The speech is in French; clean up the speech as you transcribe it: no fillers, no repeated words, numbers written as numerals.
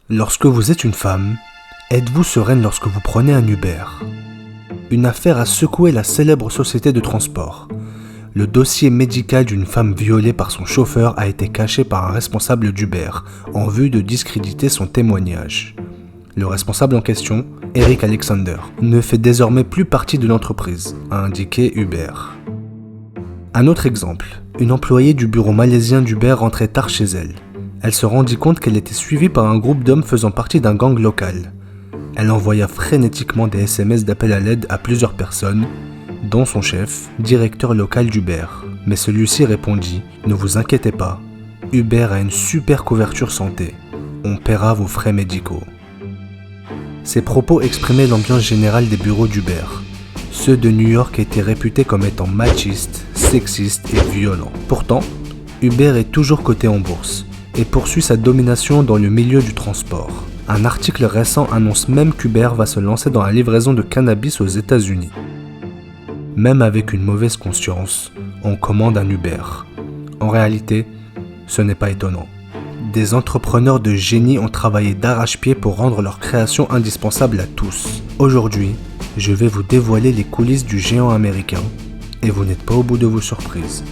Lorsque vous êtes une femme, êtes-vous sereine lorsque vous prenez un Uber ? Une affaire a secoué la célèbre société de transport. Le dossier médical d'une femme violée par son chauffeur a été caché par un responsable d'Uber en vue de discréditer son témoignage. Le responsable en question, Eric Alexander, ne fait désormais plus partie de l'entreprise, a indiqué Uber. Un autre exemple, une employée du bureau malaisien d'Uber rentrait tard chez elle. Elle se rendit compte qu'elle était suivie par un groupe d'hommes faisant partie d'un gang local. Elle envoya frénétiquement des SMS d'appel à l'aide à plusieurs personnes, dont son chef, directeur local d'Uber. Mais celui-ci répondit « Ne vous inquiétez pas, Uber a une super couverture santé. On paiera vos frais médicaux. » Ces propos exprimaient l'ambiance générale des bureaux d'Uber. Ceux de New York étaient réputés comme étant machistes, sexistes et violents. Pourtant, Uber est toujours coté en bourse et poursuit sa domination dans le milieu du transport. Un article récent annonce même qu'Uber va se lancer dans la livraison de cannabis aux États-Unis. Même avec une mauvaise conscience, on commande un Uber. En réalité, ce n'est pas étonnant. Des entrepreneurs de génie ont travaillé d'arrache-pied pour rendre leur création indispensable à tous. Aujourd'hui, je vais vous dévoiler les coulisses du géant américain et vous n'êtes pas au bout de vos surprises.